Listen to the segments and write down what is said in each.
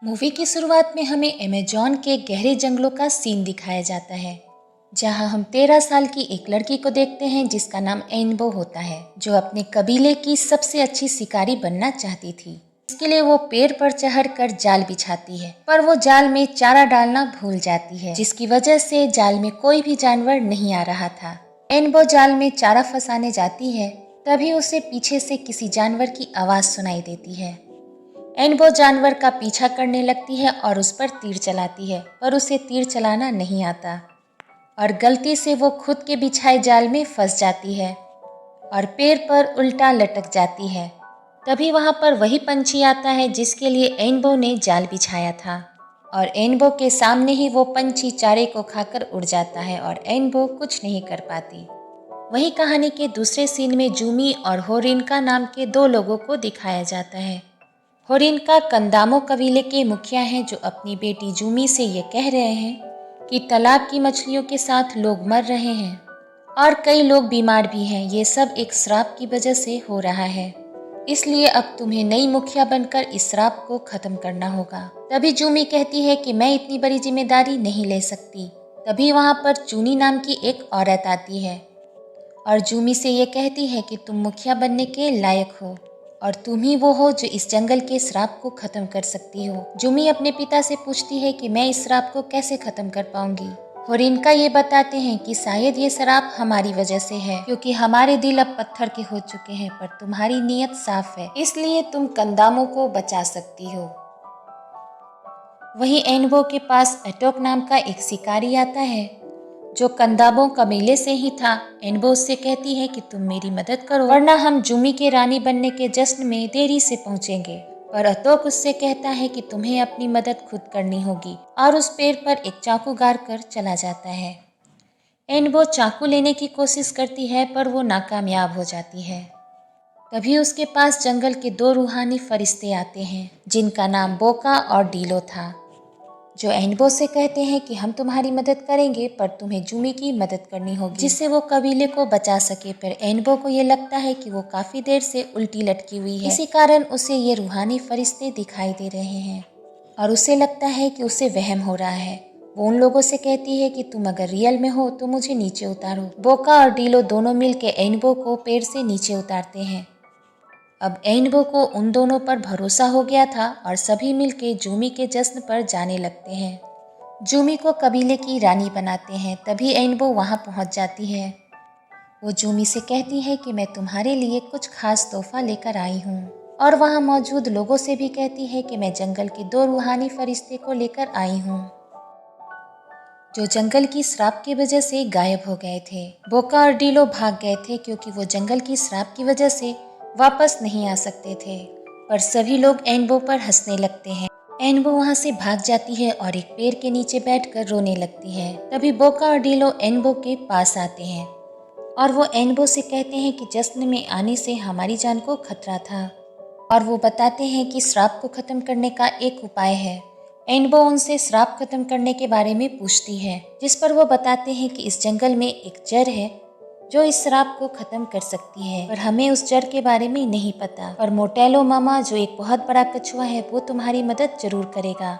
Movie की शुरुआत में हमें अमेज़न के गहरे जंगलों का सीन दिखाया जाता है, जहां हम 13 साल की एक लड़की को देखते हैं जिसका नाम एनबो होता है, जो अपने कबीले की सबसे अच्छी शिकारी बनना चाहती थी। इसके लिए वो पेड़ पर चढ़कर जाल बिछाती है, पर वो जाल में चारा डालना भूल जाती है, जिसकी वजह से जाल में कोई भी जानवर नहीं आ रहा था। एनबो जाल में चारा फंसाने जाती है, तभी उसे पीछे से किसी जानवर की आवाज़ सुनाई देती है। एनबो जानवर का पीछा करने लगती है और उस पर तीर चलाती है, पर उसे तीर चलाना नहीं आता और गलती से वो खुद के बिछाए जाल में फंस जाती है और पेड़ पर उल्टा लटक जाती है। तभी वहाँ पर वही पंछी आता है जिसके लिए एनबो ने जाल बिछाया था, और एनबो के सामने ही वो पंछी चारे को खाकर उड़ जाता है और एनबो कुछ नहीं कर पाती। वही कहानी के दूसरे सीन में जूमी और होरिनका नाम के दो लोगों को दिखाया जाता है। होरिनका कंदामो कबीले के मुखिया हैं, जो अपनी बेटी जूमी से ये कह रहे हैं कि तालाब की मछलियों के साथ लोग मर रहे हैं और कई लोग बीमार भी हैं। ये सब एक श्राप की वजह से हो रहा है, इसलिए अब तुम्हें नई मुखिया बनकर इस श्राप को खत्म करना होगा। तभी जूमी कहती है कि मैं इतनी बड़ी जिम्मेदारी नहीं ले सकती। तभी वहाँ पर चूनी नाम की एक औरत आती है और जूमी से ये कहती है कि तुम मुखिया बनने के लायक हो और तुम ही वो हो जो इस जंगल के श्राप को खत्म कर सकती हो। जूमी अपने पिता से पूछती है कि मैं इस श्राप को कैसे खत्म कर पाऊंगी। होरिनका ये बताते हैं कि शायद ये श्राप हमारी वजह से है, क्योंकि हमारे दिल अब पत्थर के हो चुके हैं, पर तुम्हारी नीयत साफ है, इसलिए तुम कंदामों को बचा सकती हो। वहीं एनबो के पास अटोक नाम का एक शिकारी आता है, जो कंदाबों कबीले से ही था। एनबो उससे कहती है कि तुम मेरी मदद करो, वरना हम जूमी के रानी बनने के जश्न में देरी से पहुंचेंगे। पर अतोक उससे कहता है कि तुम्हें अपनी मदद खुद करनी होगी, और उस पेड़ पर एक चाकू गाड़ कर चला जाता है। एनबो चाकू लेने की कोशिश करती है, पर वो नाकामयाब हो जाती है। तभी उसके पास जंगल के दो रूहानी फरिश्ते आते हैं, जिनका नाम बोका और डीलो था, जो एनबो से कहते हैं कि हम तुम्हारी मदद करेंगे, पर तुम्हें जूमी की मदद करनी होगी, जिससे वो कबीले को बचा सके। पर एनबो को ये लगता है कि वो काफी देर से उल्टी लटकी हुई है, इसी कारण उसे ये रूहानी फरिश्ते दिखाई दे रहे हैं और उसे लगता है कि उसे वहम हो रहा है। वो उन लोगों से कहती है कि तुम अगर रियल में हो तो मुझे नीचे उतारो। बोका और डीलो दोनों मिलकर एनबो को पेड़ से नीचे उतारते हैं। अब एनबो को उन दोनों पर भरोसा हो गया था और सभी मिलके जूमी के जश्न पर जाने लगते हैं। जूमी को कबीले की रानी बनाते हैं। तभी एनबो वहां पहुंच जाती है। वो जूमी से कहती है कि मैं तुम्हारे लिए कुछ खास तोहफा लेकर आई हूँ, और वहां मौजूद लोगों से भी कहती है कि मैं जंगल के दो रूहानी फरिश्ते को लेकर आई हूँ, जो जंगल की श्राप की वजह से गायब हो गए थे। बोका और डीलो भाग गए थे क्योंकि वो जंगल की श्राप की वजह से वापस नहीं आ सकते थे, पर सभी लोग एनबो पर हंसने लगते हैं। एनबो वहां से भाग जाती है और एक पेड़ के नीचे बैठकर रोने लगती है। तभी बोका और डीलो एनबो के पास आते हैं और वो एनबो से कहते हैं कि जश्न में आने से हमारी जान को खतरा था, और वो बताते हैं कि श्राप को खत्म करने का एक उपाय है। एनबो उनसे श्राप खत्म करने के बारे में पूछती है, जिस पर वो बताते हैं कि इस जंगल में एक जड़ है जो इस श्राप को खत्म कर सकती है, पर हमें उस जड़ के बारे में नहीं पता। पर मोटेलो मामा, जो एक बहुत बड़ा कछुआ है, वो तुम्हारी मदद जरूर करेगा।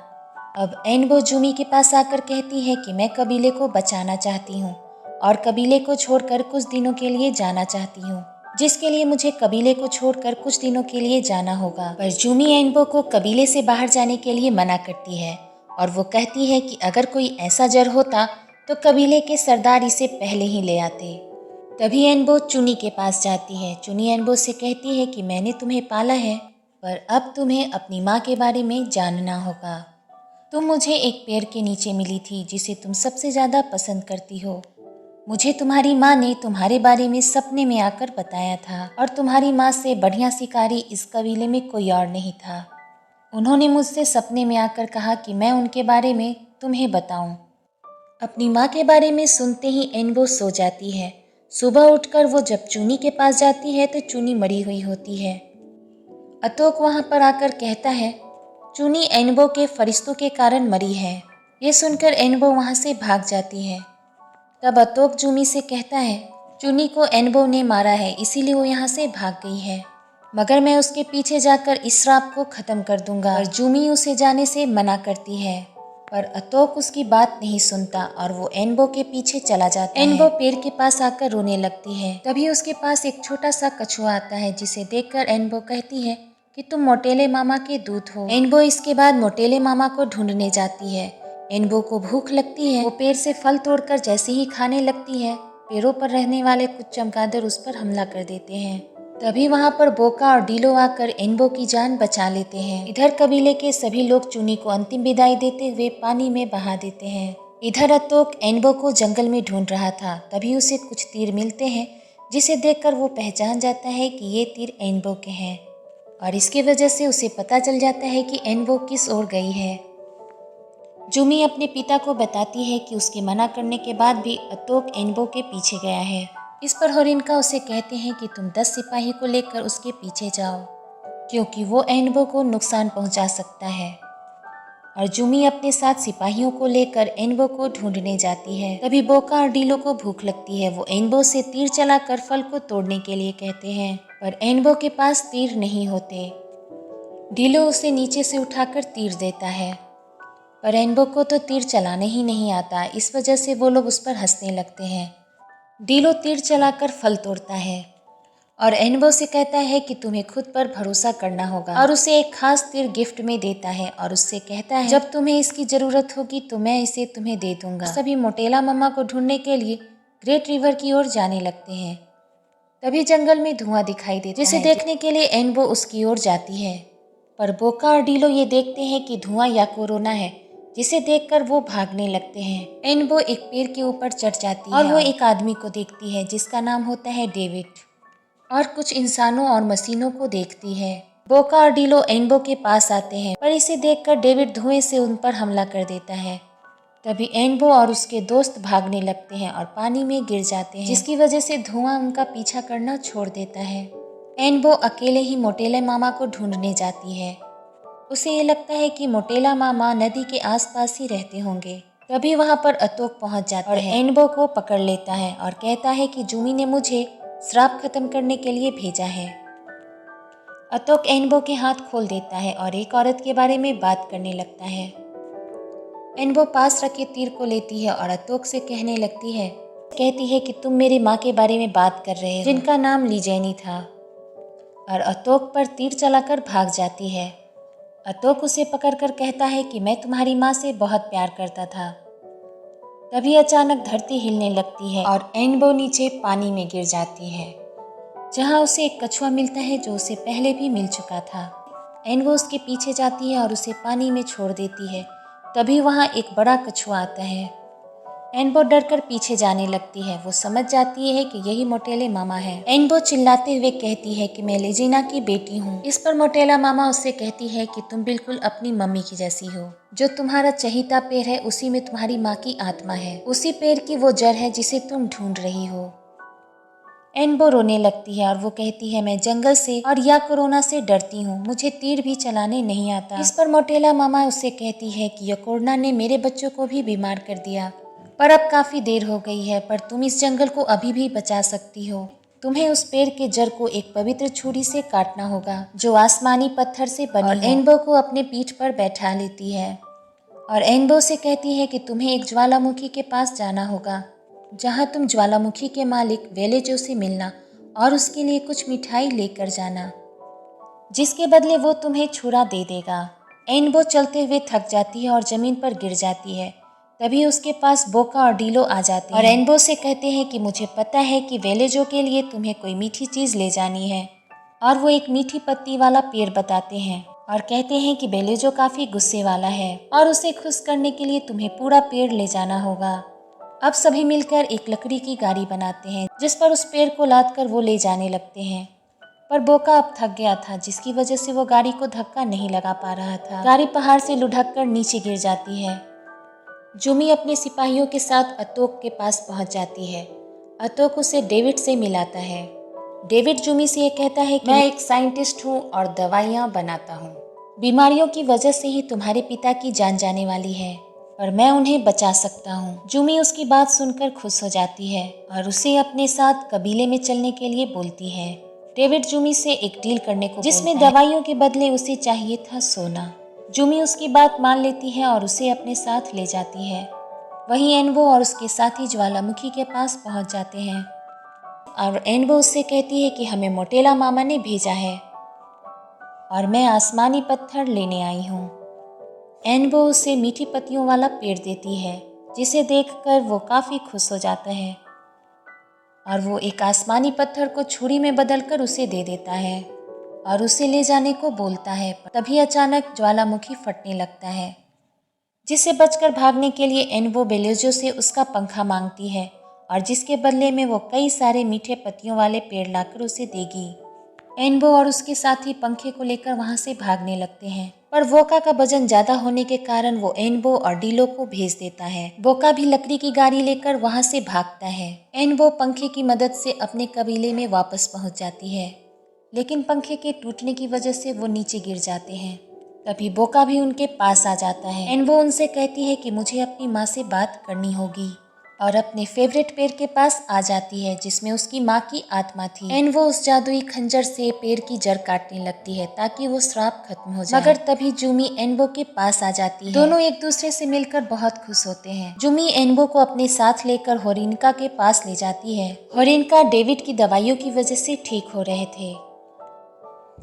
अब एनबो जूमी के पास आकर कहती है कि मैं कबीले को बचाना चाहती हूँ और कबीले को छोड़कर कुछ दिनों के लिए जाना चाहती हूँ, जिसके लिए मुझे कबीले को छोड़कर कुछ दिनों के लिए जाना होगा। पर जूमी एनबो को कबीले से बाहर जाने के लिए मना करती है और वो कहती है कि अगर कोई ऐसा जर होता तो कबीले के सरदार इसे पहले ही ले आते। तभी एनबो चुनी के पास जाती है। चुनी एनबो से कहती है कि मैंने तुम्हें पाला है, पर अब तुम्हें अपनी माँ के बारे में जानना होगा। तुम मुझे एक पेड़ के नीचे मिली थी जिसे तुम सबसे ज़्यादा पसंद करती हो। मुझे तुम्हारी माँ ने तुम्हारे बारे में सपने में आकर बताया था, और तुम्हारी माँ से बढ़िया शिकारी इस कबीले में कोई और नहीं था। उन्होंने मुझसे सपने में आकर कहा कि मैं उनके बारे में तुम्हें बताऊं। अपनी माँ के बारे में सुनते ही एनबो सो जाती है। सुबह उठकर वो जब चूनी के पास जाती है तो चूनी मरी हुई होती है। अतोक वहाँ पर आकर कहता है, चूनी एनबो के फरिश्तों के कारण मरी है। ये सुनकर एनबो वहाँ से भाग जाती है। तब अतोक जूमी से कहता है, चुनी को एनबो ने मारा है, इसीलिए वो यहाँ से भाग गई है। मगर मैं उसके पीछे जाकर इस श्राप को खत्म कर दूंगा। और जूमी उसे जाने से मना करती है, पर अतोक उसकी बात नहीं सुनता और वो एनबो के पीछे चला जाता है। एनबो पेड़ के पास आकर रोने लगती है। तभी उसके पास एक छोटा सा कछुआ आता है, जिसे देखकर एनबो कहती है कि तुम मोटेले मामा के दूत हो। एनबो इसके बाद मोटेले मामा को ढूंढने जाती है। एनबो को भूख लगती है। वो पेड़ से फल तोड़कर जैसे ही खाने लगती है, पेड़ों पर रहने वाले कुछ चमगादड़ उस पर हमला कर देते हैं। तभी वहाँ पर बोका और डीलो आकर एनबो की जान बचा लेते हैं। इधर कबीले के सभी लोग चुनी को अंतिम विदाई देते हुए पानी में बहा देते हैं। इधर अतोक एनबो को जंगल में ढूंढ रहा था। तभी उसे कुछ तीर मिलते हैं, जिसे देखकर वो पहचान जाता है कि ये तीर एनबो के हैं, और इसकी वजह से उसे पता चल जाता है कि एनबो किस ओर गई है। जूमी अपने पिता को बताती है कि उसके मना करने के बाद भी अतोक एनबो के पीछे गया है। इस पर होरिनका उसे कहते हैं कि तुम 10 सिपाही को लेकर उसके पीछे जाओ, क्योंकि वो एनबो को नुकसान पहुंचा सकता है। और जूमी अपने साथ सिपाहियों को लेकर एनबो को ढूंढने जाती है। तभी बोका और डीलो को भूख लगती है। वो एनबो से तीर चलाकर फल को तोड़ने के लिए कहते हैं, पर एनबो के पास तीर नहीं होते। डीलो उसे नीचे से उठाकर तीर देता है, पर एनबो को तो तीर चलाने ही नहीं आता। इस वजह से वो लोग उस पर हंसने लगते हैं। डीलो तीर चलाकर फल तोड़ता है और एनबो से कहता है कि तुम्हें खुद पर भरोसा करना होगा, और उसे एक खास तीर गिफ्ट में देता है और उससे कहता है जब तुम्हें इसकी जरूरत होगी तो मैं इसे तुम्हें दे दूंगा। सभी मोटेला मम्मा को ढूंढने के लिए ग्रेट रिवर की ओर जाने लगते हैं। तभी जंगल में धुआं दिखाई देता है, जिसे देखने के लिए एनबो उसकी ओर जाती है, पर बोका और डीलो ये देखते हैं कि धुआं या कोरोना है, जिसे देखकर वो भागने लगते हैं। एनबो एक पेड़ के ऊपर चढ़ जाती है और वो एक आदमी को देखती है जिसका नाम होता है डेविड, और कुछ इंसानों और मशीनों को देखती है। बोका और डीलो एनबो के पास आते हैं, पर इसे देखकर डेविड धुएं से उन पर हमला कर देता है। तभी एनबो और उसके दोस्त भागने लगते हैं और पानी में गिर जाते हैं, जिसकी वजह से धुआं उनका पीछा करना छोड़ देता है। एनबो अकेले ही मोटेले मामा को ढूंढने जाती है। उसे ये लगता है कि मोटेला मामा नदी के आसपास ही रहते होंगे। तभी वहाँ पर अतोक पहुँच जाता है और एनबो को पकड़ लेता है और कहता है कि जूमी ने मुझे श्राप खत्म करने के लिए भेजा है। अतोक एनबो के हाथ खोल देता है और एक औरत के बारे में बात करने लगता है। एनबो पास रखे तीर को लेती है और अतोक से कहने लगती है, कहती है कि तुम मेरी माँ के बारे में बात कर रहे हो, जिनका नाम लीजेनी था, और अतोक पर तीर चलाकर भाग जाती है। अतोक उसे पकड़कर कहता है कि मैं तुम्हारी माँ से बहुत प्यार करता था। तभी अचानक धरती हिलने लगती है और एनबो नीचे पानी में गिर जाती है, जहाँ उसे एक कछुआ मिलता है जो उसे पहले भी मिल चुका था। एनबो उसके पीछे जाती है और उसे पानी में छोड़ देती है। तभी वहाँ एक बड़ा कछुआ आता है। एनबो डरकर पीछे जाने लगती है। वो समझ जाती है कि यही मोटेले मामा है। एनबो चिल्लाते हुए कहती है कि मैं लेजिना की बेटी हूँ। इस पर मोटेला मामा उससे कहती है कि तुम बिल्कुल अपनी मम्मी की जैसी हो। जो तुम्हारा चहीता पेड़ है उसी में तुम्हारी माँ की आत्मा है। उसी पेड़ की वो जड़ है जिसे तुम ढूंढ रही हो। एनबो रोने लगती है और वो कहती है मैं जंगल से और या कोरोना से डरती हूँ, मुझे तीर भी चलाने नहीं आता। इस पर मोटेला मामा उससे कहती है कि यह कोरोना ने मेरे बच्चों को भी बीमार कर दिया, पर अब काफी देर हो गई है, पर तुम इस जंगल को अभी भी बचा सकती हो। तुम्हें उस पेड़ के जड़ को एक पवित्र छुरी से काटना होगा जो आसमानी पत्थर से बनी है। और एनबो को अपने पीठ पर बैठा लेती है और एनबो से कहती है कि तुम्हें एक ज्वालामुखी के पास जाना होगा, जहाँ तुम ज्वालामुखी के मालिक वेलेजो से मिलना और उसके लिए कुछ मिठाई लेकर जाना, जिसके बदले वो तुम्हें छुरा दे देगा। एनबो चलते हुए थक जाती है और जमीन पर गिर जाती है। तभी उसके पास बोका और डीलो आ जाते हैं और एनबो से कहते हैं कि मुझे पता है कि वेलेजो के लिए तुम्हें कोई मीठी चीज ले जानी है, और वो एक मीठी पत्ती वाला पेड़ बताते हैं और कहते हैं कि वेलेजो काफी गुस्से वाला है और उसे खुश करने के लिए तुम्हें पूरा पेड़ ले जाना होगा। अब सभी मिलकर एक लकड़ी की गाड़ी बनाते हैं, जिस पर उस पेड़ को लाद कर वो ले जाने लगते हैं, पर बोका अब थक गया था, जिसकी वजह से वो गाड़ी को धक्का नहीं लगा पा रहा था। गाड़ी पहाड़ से लुढ़क कर नीचे गिर जाती है। जूमी अपने सिपाहियों के साथ अतोक के पास पहुंच जाती है। अतोक उसे डेविड से मिलाता है। डेविड जूमी से ये कहता है कि मैं एक साइंटिस्ट हूँ और दवाइयाँ बनाता हूँ। बीमारियों की वजह से ही तुम्हारे पिता की जान जाने वाली है, पर मैं उन्हें बचा सकता हूँ। जूमी उसकी बात सुनकर खुश हो जाती है और उसे अपने साथ कबीले में चलने के लिए बोलती है। डेविड जूमी से एक डील करने को जिसमें दवाइयों के बदले उसे चाहिए था सोना। जूमी उसकी बात मान लेती है और उसे अपने साथ ले जाती है। वहीं एनबो और उसके साथी ज्वालामुखी के पास पहुंच जाते हैं और एनबो उससे कहती है कि हमें मोटेला मामा ने भेजा है और मैं आसमानी पत्थर लेने आई हूँ। एनबो उसे मीठी पत्तियों वाला पेड़ देती है, जिसे देखकर वो काफ़ी खुश हो जाता है और वो एक आसमानी पत्थर को छुरी में बदलकर उसे दे देता है और उसे ले जाने को बोलता है। तभी अचानक ज्वालामुखी फटने लगता है, जिससे बचकर भागने के लिए एनबो बेलेजो से उसका पंखा मांगती है और जिसके बदले में वो कई सारे मीठे पत्तियों वाले पेड़ लाकर उसे देगी। एनबो और उसके साथी पंखे को लेकर वहां से भागने लगते हैं, पर वोका का वजन ज्यादा होने के कारण वो एनबो और डीलो को भेज देता है। वोका भी लकड़ी की गाड़ी लेकर वहां से भागता है। एनबो पंखे की मदद से अपने कबीले में वापस पहुंच जाती है, लेकिन पंखे के टूटने की वजह से वो नीचे गिर जाते हैं। तभी बोका भी उनके पास आ जाता है। एनबो उनसे कहती है कि मुझे अपनी माँ से बात करनी होगी और अपने फेवरेट पेड़ के पास आ जाती है जिसमें उसकी माँ की आत्मा थी। एनबो उस जादुई खंजर से पेड़ की जड़ काटने लगती है ताकि वो श्राप खत्म हो जाए, मगर तभी जूमी एनबो के पास आ जाती है। दोनों एक दूसरे से मिलकर बहुत खुश होते हैं। जूमी एनबो को अपने साथ लेकर होरिनका के पास ले जाती है। होरिनका डेविड की दवाइयों की वजह से ठीक हो रहे थे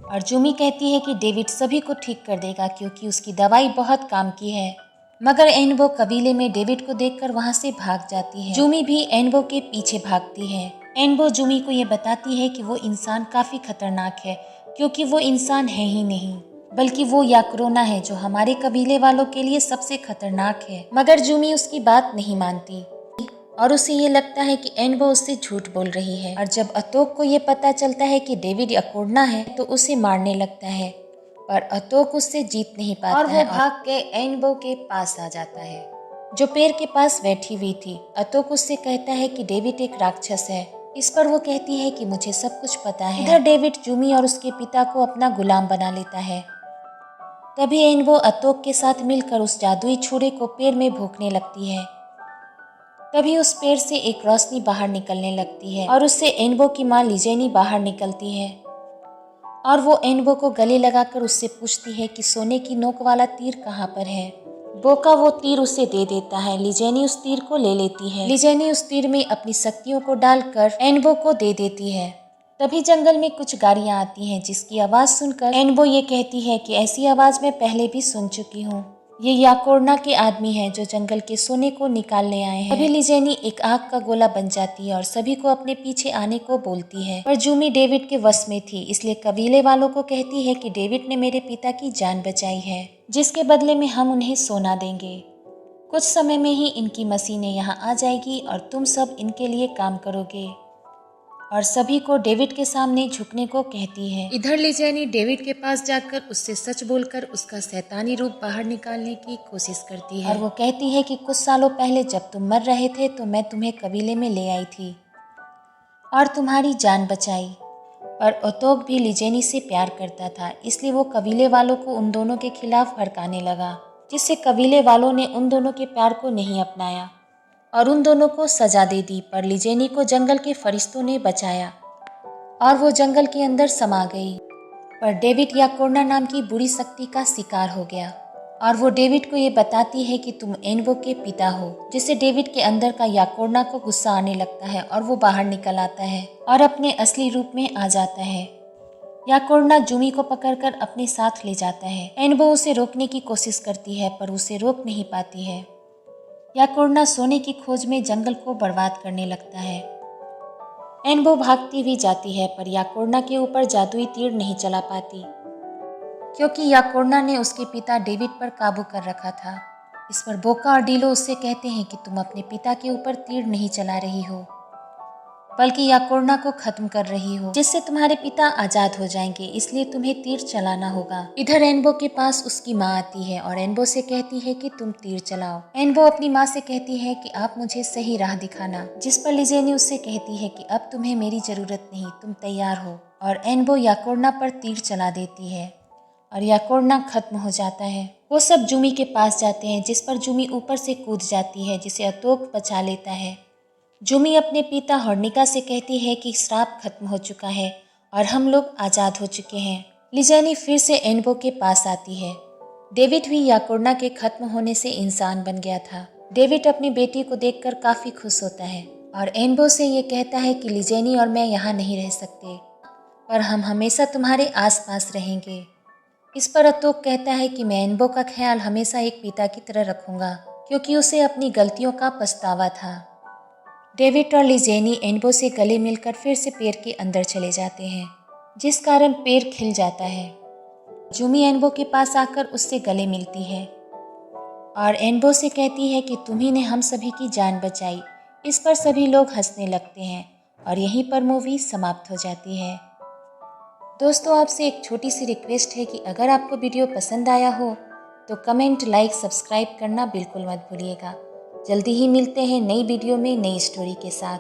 और जूमी कहती है कि डेविड सभी को ठीक कर देगा क्योंकि उसकी दवाई बहुत काम की है, मगर एनबो कबीले में डेविड को देखकर वहां से भाग जाती है। जूमी भी एनबो के पीछे भागती है। एनबो जूमी को ये बताती है कि वो इंसान काफी खतरनाक है क्योंकि वो इंसान है ही नहीं, बल्कि वो याकरोना है जो हमारे कबीले वालों के लिए सबसे खतरनाक है। मगर जूमी उसकी बात नहीं मानती और उसे ये लगता है कि एनबो उससे झूठ बोल रही है। और जब अतोक को ये पता चलता है कि डेविड याकोर्ना है तो उसे मारने लगता है, पर अतोक उससे जीत नहीं पाता और वो भाग के एनबो के पास आ जाता है जो पेड़ के पास बैठी हुई थी। अतोक उससे कहता है कि डेविड एक राक्षस है। इस पर वो कहती है कि मुझे सब कुछ पता है। इधर डेविड जूमी और उसके पिता को अपना गुलाम बना लेता है। तभी एनबो अतोक के साथ मिलकर उस जादुई छुरे को पेड़ में भोंकने लगती है। तभी उस पेड़ से एक रोशनी बाहर निकलने लगती है और उससे एनबो की माँ लिजेनी बाहर निकलती है और वो एनबो को गले लगाकर उससे पूछती है कि सोने की नोक वाला तीर कहाँ पर है। बोका वो तीर उसे दे देता है। लिजेनी उस तीर को ले लेती है। लिजेनी उस तीर में अपनी शक्तियों को डालकर एनबो को दे देती है। तभी जंगल में कुछ गाड़ियां आती हैं जिसकी आवाज सुनकर एनबो ये कहती है कि ऐसी आवाज मैं पहले भी सुन चुकी हूँ। ये याकोर्ना के आदमी हैं जो जंगल के सोने को निकालने आए हैं। तभी लिजेनी एक आग का गोला बन जाती है और सभी को अपने पीछे आने को बोलती है, पर जूमी डेविड के वश में थी, इसलिए कबीले वालों को कहती है कि डेविड ने मेरे पिता की जान बचाई है, जिसके बदले में हम उन्हें सोना देंगे। कुछ समय में ही इनकी मशीनें यहाँ आ जाएगी और तुम सब इनके लिए काम करोगे, और सभी को डेविड के सामने झुकने को कहती है। इधर लिजेनी डेविड के पास जाकर उससे सच बोलकर उसका शैतानी रूप बाहर निकालने की कोशिश करती है और वो कहती है कि कुछ सालों पहले जब तुम मर रहे थे तो मैं तुम्हें कबीले में ले आई थी और तुम्हारी जान बचाई। पर ओतोक भी लिजेनी से प्यार करता था, इसलिए वो कबीले वालों को उन दोनों के खिलाफ भड़काने लगा, जिससे कबीले वालों ने उन दोनों के प्यार को नहीं अपनाया और उन दोनों को सजा दे दी। पर लिजेनी को जंगल के फरिश्तों ने बचाया और वो जंगल के अंदर समा गई। पर डेविड याकोर्ना नाम की बुरी शक्ति का शिकार हो गया और वो डेविड को ये बताती है कि तुम एनबो के पिता हो, जिससे डेविड के अंदर का याकोर्ना को गुस्सा आने लगता है और वो बाहर निकल आता है और अपने असली रूप में आ जाता है। याकोर्ना जूमी को पकड़कर अपने साथ ले जाता है। एनबो उसे रोकने की कोशिश करती है पर उसे रोक नहीं पाती है। याकोर्ना सोने की खोज में जंगल को बर्बाद करने लगता है। एनबो भागती हुई जाती है पर याकोर्ना के ऊपर जादुई तीर नहीं चला पाती क्योंकि याकोर्ना ने उसके पिता डेविड पर काबू कर रखा था। इस पर बोका और डीलो उससे कहते हैं कि तुम अपने पिता के ऊपर तीर नहीं चला रही हो, बल्कि याकोर्ना को खत्म कर रही हो, जिससे तुम्हारे पिता आजाद हो जाएंगे, इसलिए तुम्हें तीर चलाना होगा। इधर एनबो के पास उसकी माँ आती है और एनबो से कहती है कि तुम तीर चलाओ। एनबो अपनी माँ से कहती है कि आप मुझे सही राह दिखाना, जिस पर लिजेनी उससे कहती है कि अब तुम्हें मेरी जरूरत नहीं, तुम तैयार हो। और एनबो याकोर्ना पर तीर चला देती है और याकोर्ना खत्म हो जाता है। वो सब जूमी के पास जाते हैं, जिस पर जूमी ऊपर से कूद जाती है, जिसे अतोक बचा लेता है। जूमी अपने पिता हर्निका से कहती है कि श्राप खत्म हो चुका है और हम लोग आज़ाद हो चुके हैं। लिजेनी फिर से एनबो के पास आती है। डेविड भी याकोर्ना के खत्म होने से इंसान बन गया था। डेविड अपनी बेटी को देखकर काफ़ी खुश होता है और एनबो से ये कहता है कि लिजेनी और मैं यहाँ नहीं रह सकते, पर हम हमेशा तुम्हारे आसपास रहेंगे। इस पर अतोक कहता है कि मैं एनबो का ख्याल हमेशा एक पिता की तरह रखूंगा, क्योंकि उसे अपनी गलतियों का पछतावा था। डेविड और लिजेनी एनबो से गले मिलकर फिर से पेड़ के अंदर चले जाते हैं, जिस कारण पेड़ खिल जाता है। जूमी एनबो के पास आकर उससे गले मिलती है और एनबो से कहती है कि तुम्ही ने हम सभी की जान बचाई। इस पर सभी लोग हंसने लगते हैं और यहीं पर मूवी समाप्त हो जाती है। दोस्तों, आपसे एक छोटी सी रिक्वेस्ट है कि अगर आपको वीडियो पसंद आया हो तो कमेंट, लाइक, सब्सक्राइब करना बिल्कुल मत भूलिएगा। जल्दी ही मिलते हैं नई वीडियो में नई स्टोरी के साथ।